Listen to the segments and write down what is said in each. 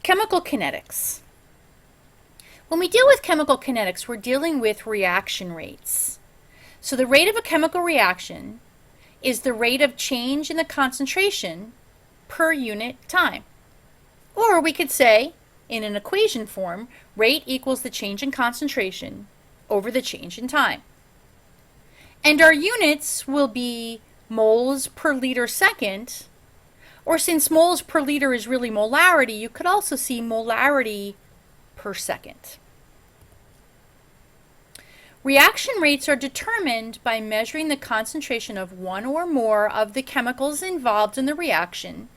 Chemical kinetics. When we deal with chemical kinetics, we're dealing with reaction rates. So the rate of a chemical reaction is the rate of change in the concentration per unit time. Or we could say, in an equation form, rate equals the change in concentration over the change in time. And our units will be moles per liter second, or since moles per liter is really molarity, you could also see molarity per second. Reaction rates are determined by measuring the concentration of one or more of the chemicals involved in the reaction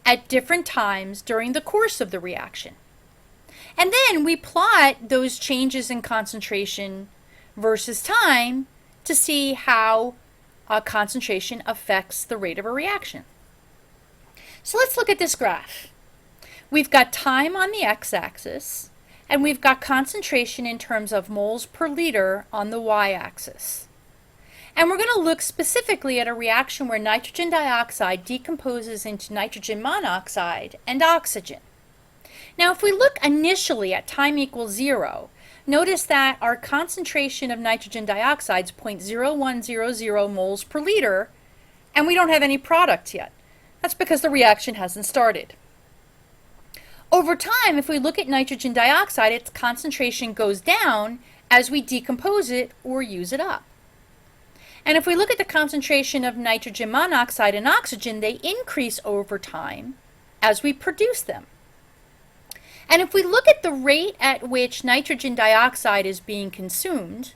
at different times during the course of the reaction. And then we plot those changes in concentration versus time to see how concentration affects the rate of a reaction. So let's look at this graph. We've got time on the x-axis, and we've got concentration in terms of moles per liter on the y-axis. And we're going to look specifically at a reaction where nitrogen dioxide decomposes into nitrogen monoxide and oxygen. Now, if we look initially at time equals 0, notice that our concentration of nitrogen dioxide is 0.0100 moles per liter, and we don't have any product yet. That's because the reaction hasn't started. Over time, if we look at nitrogen dioxide, its concentration goes down as we decompose it or use it up. And if we look at the concentration of nitrogen monoxide and oxygen, they increase over time as we produce them. And if we look at the rate at which nitrogen dioxide is being consumed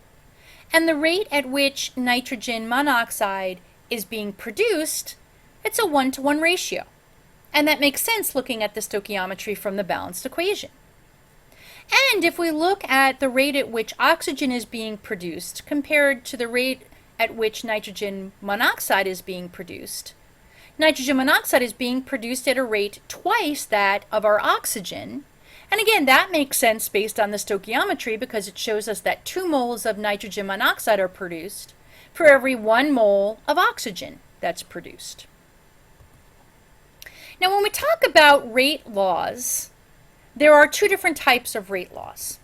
and the rate at which nitrogen monoxide is being produced, it's a 1-to-1 ratio. And that makes sense looking at the stoichiometry from the balanced equation. And if we look at the rate at which oxygen is being produced compared to the rate at which nitrogen monoxide is being produced, nitrogen monoxide is being produced at a rate twice that of our oxygen. And again, that makes sense based on the stoichiometry because it shows us that 2 moles of nitrogen monoxide are produced for every 1 mole of oxygen that's produced. Now, when we talk about rate laws, there are 2 different types of rate laws.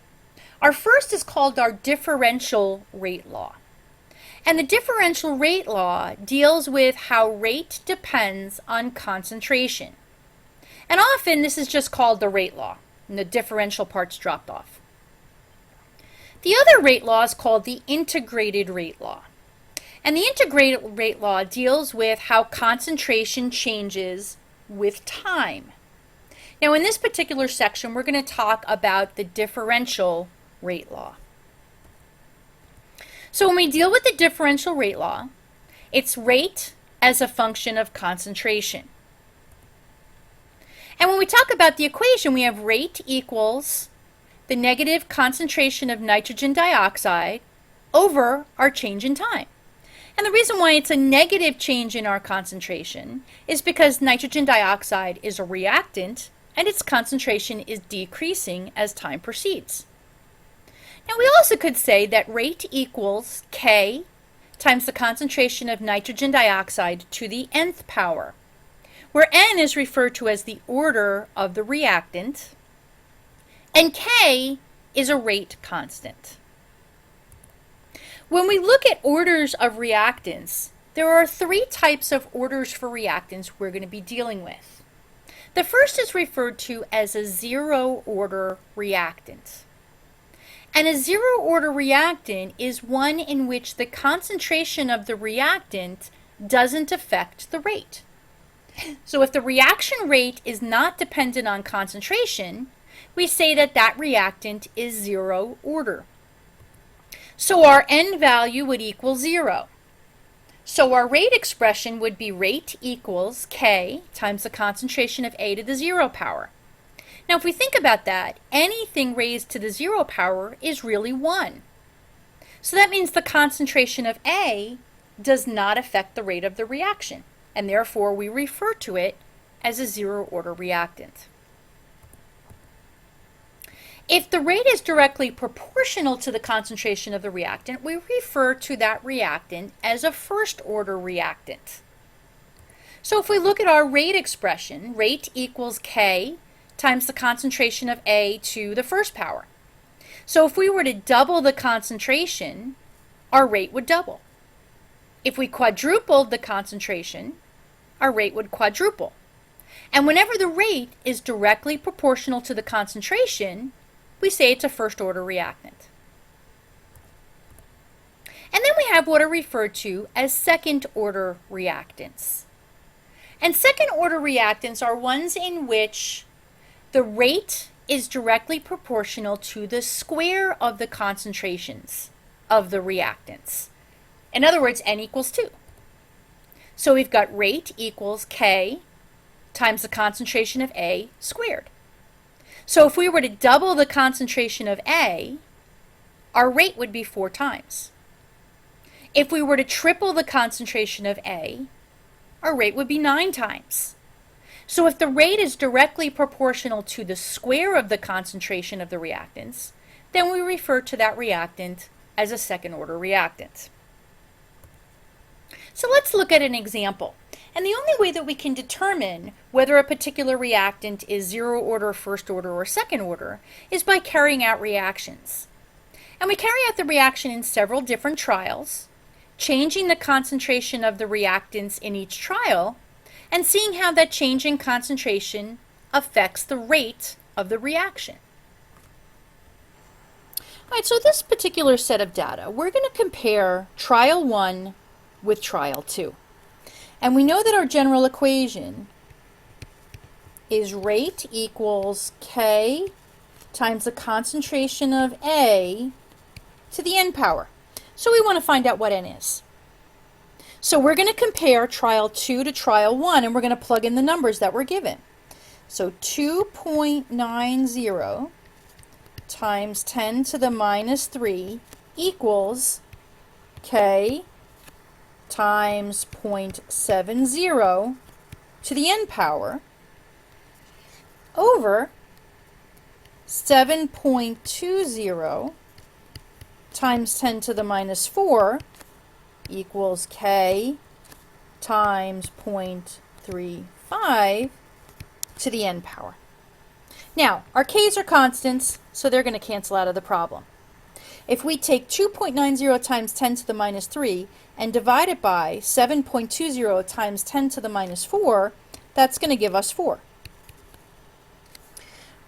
Our first is called our differential rate law. And the differential rate law deals with how rate depends on concentration. And often this is just called the rate law, and the differential part's dropped off. The other rate law is called the integrated rate law. And the integrated rate law deals with how concentration changes with time. Now, in this particular section, we're going to talk about the differential rate law. So when we deal with the differential rate law, it's rate as a function of concentration. And when we talk about the equation, we have rate equals the negative concentration of nitrogen dioxide over our change in time. And the reason why it's a negative change in our concentration is because nitrogen dioxide is a reactant and its concentration is decreasing as time proceeds. Now, we also could say that rate equals K times the concentration of nitrogen dioxide to the nth power, where N is referred to as the order of the reactant, and K is a rate constant. When we look at orders of reactants, there are 3 types of orders for reactants we're going to be dealing with. The first is referred to as a zero-order reactant. And a zero-order reactant is one in which the concentration of the reactant doesn't affect the rate. So if the reaction rate is not dependent on concentration, we say that that reactant is zero order. So our N value would equal 0. So our rate expression would be rate equals K times the concentration of A to the 0 power. Now, if we think about that, anything raised to the 0 power is really 1. So that means the concentration of A does not affect the rate of the reaction, and therefore we refer to it as a zero-order reactant. If the rate is directly proportional to the concentration of the reactant, we refer to that reactant as a first-order reactant. So if we look at our rate expression, rate equals K times the concentration of A to the first power. So if we were to double the concentration, our rate would double. If we quadrupled the concentration, our rate would quadruple. And whenever the rate is directly proportional to the concentration, we say it's a first order reactant. And then we have what are referred to as second order reactants. And second order reactants are ones in which the rate is directly proportional to the square of the concentrations of the reactants. In other words, n equals 2. So we've got rate equals K times the concentration of A squared. So if we were to double the concentration of A, our rate would be 4 times. If we were to triple the concentration of A, our rate would be 9 times. So if the rate is directly proportional to the square of the concentration of the reactants, then we refer to that reactant as a second order reactant. So let's look at an example. And the only way that we can determine whether a particular reactant is zero order, first order, or second order is by carrying out reactions. And we carry out the reaction in several different trials, changing the concentration of the reactants in each trial, and seeing how that change in concentration affects the rate of the reaction. All right, so this particular set of data, we're going to compare trial 1 with trial 2. And we know that our general equation is rate equals K times the concentration of A to the n power. So we want to find out what n is. So we're going to compare trial 2 to trial 1, and we're going to plug in the numbers that were given. So 2.90 times 10 to the minus 3 equals K times 0.70 to the n power over 7.20 times 10 to the minus 4 equals K times 0.35 to the n power. Now, our K's are constants, so they're going to cancel out of the problem. If we take 2.90 times 10 to the minus 3 and divide it by 7.20 times 10 to the minus 4, that's going to give us 4.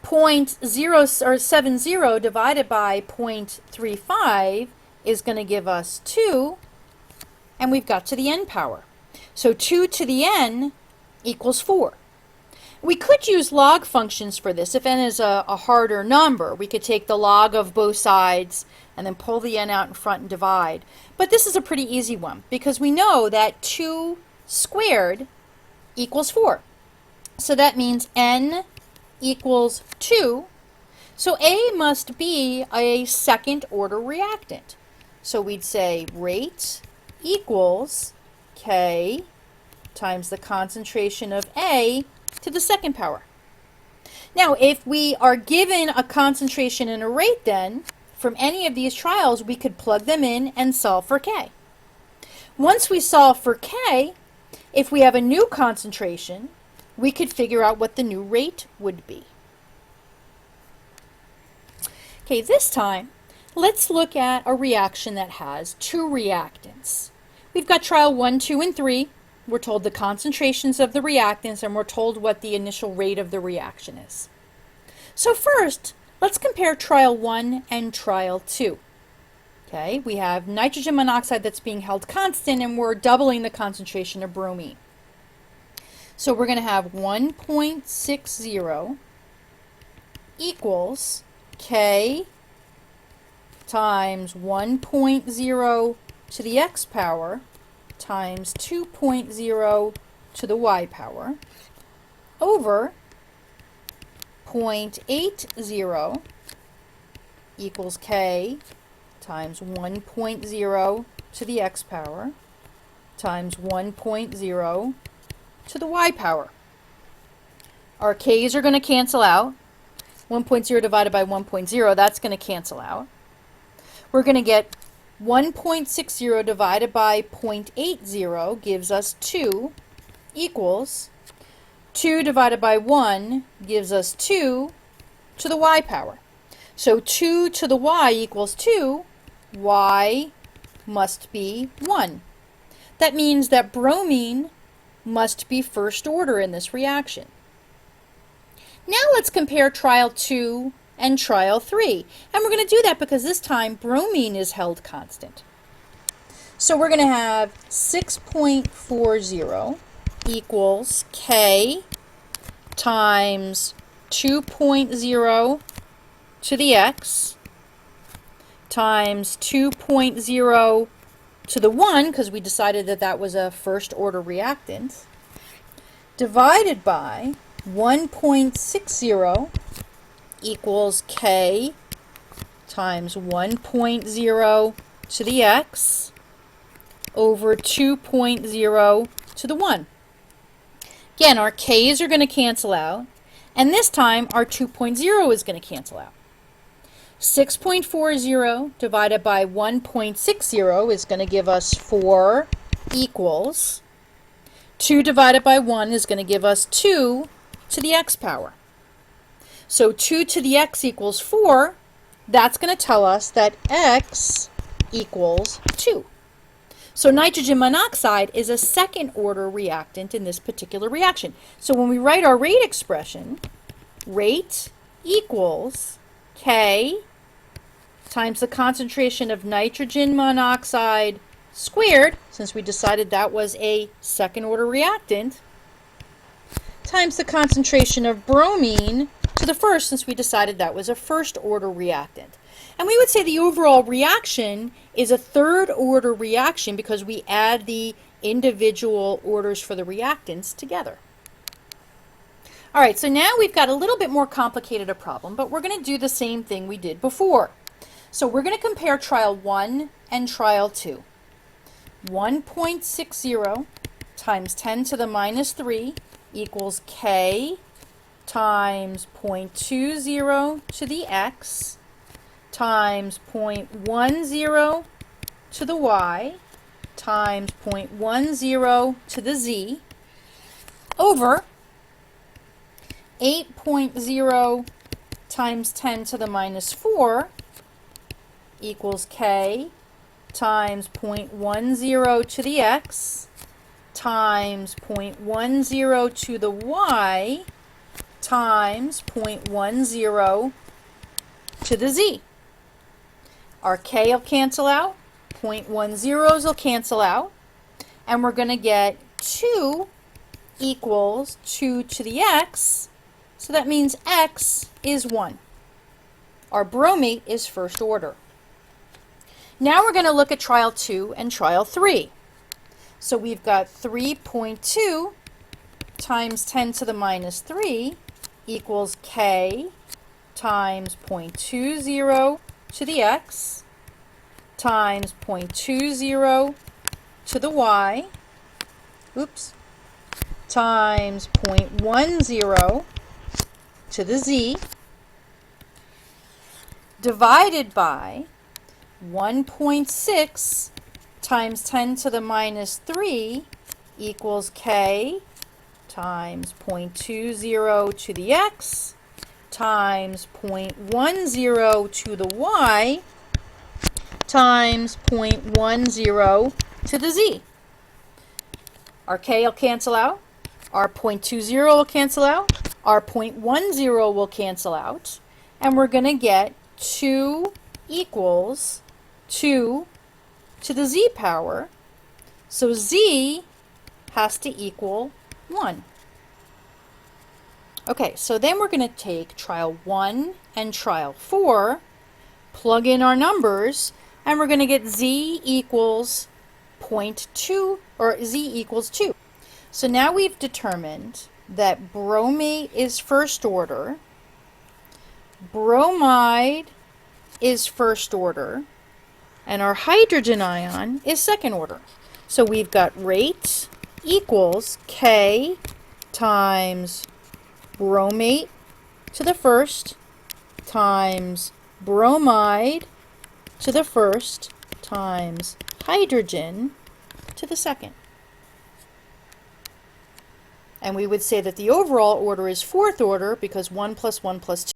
0.070 divided by 0.35 is going to give us 2, and we've got to the n power. So 2 to the n equals 4. We could use log functions for this. If n is a harder number, we could take the log of both sides and then pull the n out in front and divide. But this is a pretty easy one because we know that 2 squared equals 4. So that means n equals 2. So A must be a second order reactant. So we'd say rate equals K times the concentration of A to the second power. Now, if we are given a concentration and a rate then, from any of these trials, we could plug them in and solve for K. Once we solve for K, if we have a new concentration, we could figure out what the new rate would be. Okay, this time, let's look at a reaction that has 2 reactants. We've got trial 1, 2, and 3. We're told the concentrations of the reactants, and we're told what the initial rate of the reaction is. So first, let's compare trial 1 and trial 2. Okay, we have nitrogen monoxide that's being held constant, and we're doubling the concentration of bromine. So we're going to have 1.60 equals K times 1.0 to the x power times 2.0 to the y power over 0.80 equals K times 1.0 to the x power times 1.0 to the y power. Our K's are going to cancel out. 1.0 divided by 1.0, that's going to cancel out. We're going to get 1.60 divided by 0.80 gives us 2 equals 2 divided by 1 gives us 2 to the y power. So 2 to the y equals 2. Y must be 1. That means that bromine must be first order in this reaction. Now let's compare trial 2 and trial 3. And we're going to do that because this time bromine is held constant. So we're going to have 6.40 equals K times 2.0 to the x times 2.0 to the 1, because we decided that that was a first order reactant, divided by 1.60 equals K times 1.0 to the x over 2.0 to the 1. Again, our k's are going to cancel out, and this time our 2.0 is going to cancel out. 6.40 divided by 1.60 is going to give us 4 equals 2 divided by 1 is going to give us 2 to the x power. So 2 to the x equals 4. That's going to tell us that x equals 2. So nitrogen monoxide is a second order reactant in this particular reaction. So when we write our rate expression, rate equals K times the concentration of nitrogen monoxide squared, since we decided that was a second order reactant, times the concentration of bromine to the first, since we decided that was a first order reactant. And we would say the overall reaction is a third order reaction because we add the individual orders for the reactants together. All right, so now we've got a little bit more complicated a problem, but we're going to do the same thing we did before. So we're going to compare trial 1 and trial 2. 1.60 times 10 to the minus 3 equals K times 0.20 to the x times 0.10 to the y times 0.10 to the z over 8.0 times 10 to the minus 4 equals K times 0.10 to the x times 0.10 to the y times 0.10 to the z. Our K will cancel out, 0.10s will cancel out, and we're going to get 2 equals 2 to the x, so that means x is 1. Our bromate is first order. Now we're going to look at trial 2 and trial 3. So we've got 3.2 times 10 to the minus 3 equals K times 0.20 to the x times 0.20 to the y, times 0.10 to the z, divided by 1.6 times 10 to the minus 3 equals K times 0.20 to the x times 0.10 to the y times 0.10 to the z. Our K will cancel out, our 0.20 will cancel out, our 0.10 will cancel out, and we're going to get 2 equals 2 to the z power, so z has to equal 1. Okay, so then we're going to take trial 1 and trial 4, plug in our numbers, and we're going to get z equals 0.2, or z equals 2. So now we've determined that bromate is first order, bromide is first order, and our hydrogen ion is second order. So we've got rate equals K times bromate to the first times bromide to the first times hydrogen to the second. And we would say that the overall order is fourth order because 1 plus 1 plus